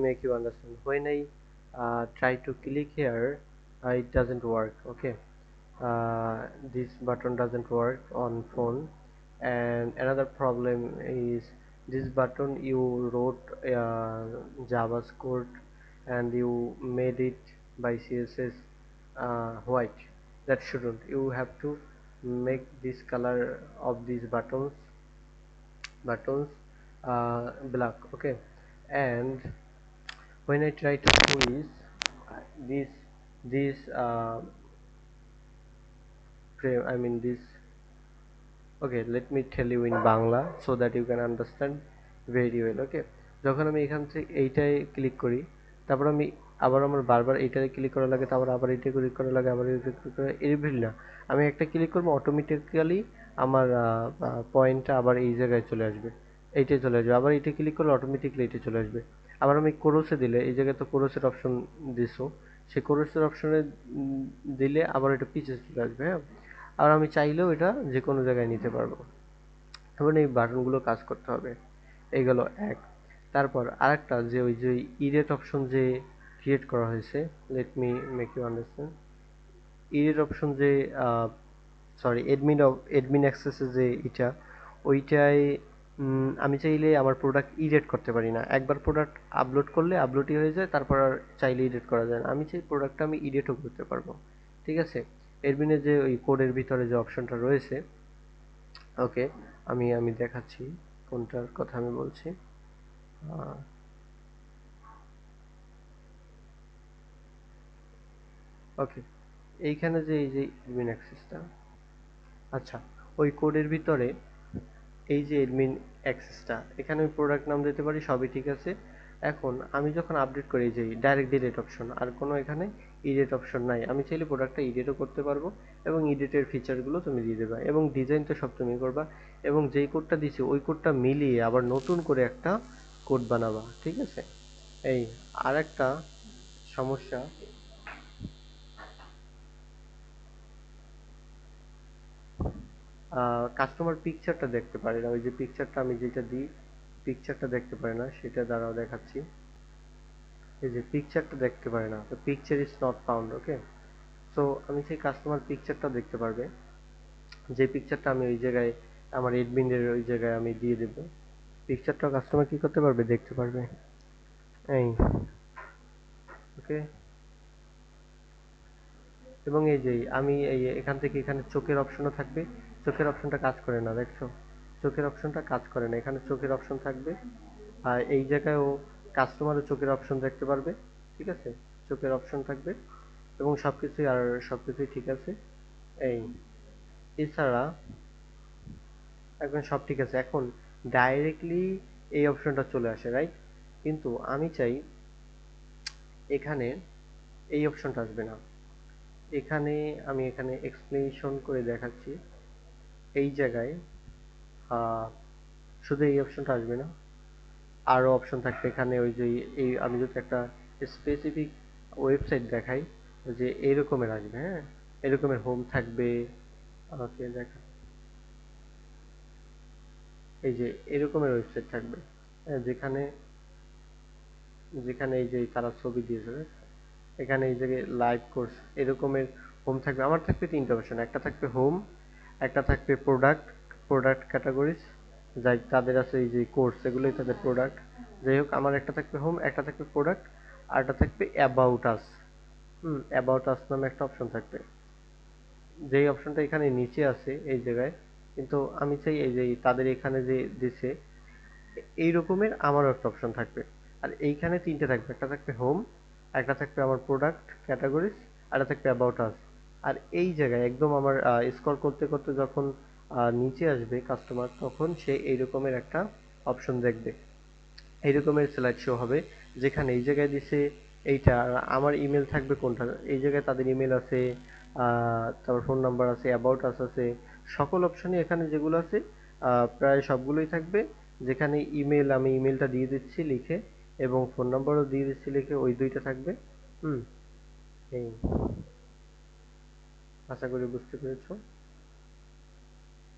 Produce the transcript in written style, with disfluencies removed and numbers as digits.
make you understand. When I try to click here, it doesn't work. Okay, this button doesn't work on phone. And another problem is this button you wrote JavaScript and you made it by CSS white. That shouldn't. You have to make this color of these buttons black. Okay, and when I try to squeeze this this frame, I mean this. Okay, let me tell you in Bangla so that you can understand very well. Okay, যখন আমি এখান থেকে এইটায় click করি, তারপর আমি আবার আমার বারবার এইটায় ক্লিক করা লাগে, তারপর আবার এইটায় ক্লিক করা লাগে, আবার এইটায় ক্লিক করা, এরকম না। আমি একটা ক্লিক করবো, অটোমেটিক্যালি আমার পয়েন্টটা আবার এই জায়গায় চলে আসবে, এইটায় চলে আসবে। আবার এইটা ক্লিক করলে অটোমেটিক্যালি এইটা চলে আসবে। আবার আমি কোরসে দিলে, এই জায়গায় তো কোরসের অপশন দিছো, সেই কোরসের অপশনে দিলে আবার এটা পিছিয়ে চলে আসবে। হ্যাঁ, আর আমি চাইলেও এটা যে কোনো জায়গায় নিতে পারবো। এখন এই বাটনগুলো কাজ করতে হবে। এই গেল এক। তারপর আরেকটা যে ওই যে ইরেট অপশন যে ক্রিয়েট করা হয়েছে, let me make you understand. ইরেট অপশন যে সরি এডমিন অ্যাক্সেসে যে এটা, ওইটাই আমি চাইলে আমার প্রোডাক্ট ইডিট করতে পারি না। একবার প্রোডাক্ট আপলোড করলে আপলোডই হয়ে যায়, তারপর আর চাইলে এডিট করা যায় না। আমি চাই প্রোডাক্টটা আমি এডিটও করতে পারবো। ঠিক আছে, এডমিনের যে ওই কোডের ভিতরে যে অপশনটা রয়েছে, ওকে, আমি আমি দেখাচ্ছি কোনটার কথা আমি বলছি। ওকে, এইখানে যে এই যে এডমিন অ্যাক্সেসটা, আচ্ছা, ওই কোডের ভিতরে এই যে এডমিন অ্যাক্সেসটা, এখানে আমি প্রোডাক্ট নাম দিতে পারি, সবই ঠিক আছে। এখন আমি যখন আপডেট করি যে ডাইরেক্ট ডিলিট অপশন, আর কোনো এখানে এডিট অপশন নাই। আমি চাইলে প্রোডাক্টটা এডিটও করতে পারবো, এবং এডিটের ফিচারগুলো তুমি দিয়ে দেবা, এবং ডিজাইন তো সব তুমি করবা, এবং যেই কোডটা দিছি ওই কোডটা মিলিয়ে আবার নতুন করে একটা কোড বানাবা। ঠিক আছে, এই আর একটা সমস্যা, কাস্টমার পিকচারটা দেখতে পারে না। ওই যে পিকচারটা আমি যেটা দিই, পিকচারটা দেখতে পারে না, সেটা দ্বারাও দেখাচ্ছি। এই যে পিকচারটা দেখতে পারে না, তো picture is not found. Okay, so আমি সেই কাস্টমার পিকচারটা দেখতে পারবে, যে পিকচারটা আমি ওই জায়গায় আমার এডমিনের ওই জায়গায় আমি দিয়ে দেব, পিকচারটা কাস্টমার কি করতে পারবে, দেখতে পারবে। এই, ওকে, এবং এই যে আমি এই এখান থেকে এখানে চোখের অপশনও থাকবে। চোখের অপশনটা কাজ করে না, দেখছো? চোখের অপশনটা কাজ করে না, এখানে চোখের অপশন থাকবে। আর এই জায়গায়ও কাস্টমারও চোখের অপশন দেখতে পারবে। ঠিক আছে, চোখের অপশন থাকবে, এবং সবকিছুই আর সবকিছুই ঠিক আছে। এই, এছাড়া এখন সব ঠিক আছে। এখন ডাইরেক্টলি এই অপশনটা চলে আসে, রাইট? কিন্তু আমি চাই এখানে এই অপশনটা আসবে না। এখানে আমি এখানে এক্সপ্লেনেশন করে দেখাচ্ছি। এই জায়গায় শুধু এই অপশনটা আসবে না, আরও অপশন থাকবে এখানে। ওই যে এই আমি যদি একটা স্পেসিফিক ওয়েবসাইট দেখাই, যে এরকমের আসবে। হ্যাঁ, এরকমের হোম থাকবে। ওকে, দেখা, এই যে এরকমের ওয়েবসাইট থাকবে, হ্যাঁ, যেখানে যেখানে এই যে তারা ছবি দিয়েছে, এখানে এই জায়গায় লাইভ কোর্স এরকমের হোম থাকবে। আমার থাকবে তিনটা অপশন, একটা থাকবে হোম, একটা থাকবে প্রোডাক্ট, প্রোডাক্ট ক্যাটাগরিজ, যাই তাদের আছে এই যে কোর্স, এগুলোই তাদের প্রোডাক্ট। যাই হোক, আমার একটা থাকবে হোম, একটা থাকবে প্রোডাক্ট, আর একটা থাকবে অ্যাবাউট আস। অ্যাবাউট আস নামে একটা অপশন থাকবে, যেই অপশনটা এখানে নিচে আছে এই জায়গায়। কিন্তু আমি চাই এই যে তাদের এখানে যে দিছে এই রকমের আমারও একটা অপশন থাকবে। আর এইখানে তিনটে থাকবে, একটা থাকবে হোম, একটা থাকবে আমার প্রোডাক্ট ক্যাটাগরিজ, আর একটা থাকবে অ্যাবাউট আস। আর এই জায়গায় একদম আমার স্ক্রল করতে করতে যখন নিচে আসবে কাস্টমার, তখন সে এই রকমের একটা অপশন দেখবে, এই রকমের স্লাইড শো হবে, যেখানে এই জায়গায় দিছে এইটা। আর আমার ইমেল থাকবে কোনটা, এই জায়গায় তাদের ইমেল আছে, তারপর ফোন নাম্বার আছে, অ্যাবাউট আস আছে, সকল অপশনই এখানে যেগুলো আছে প্রায় সবগুলোই থাকবে। যেখানে ইমেল, আমি ইমেলটা দিয়ে দিচ্ছি লিখে, এবং ফোন নাম্বারও দিয়ে দিচ্ছি লিখে, ওই দুইটা থাকবে। হুম, এই, আশা করি বুঝতে পেরেছো।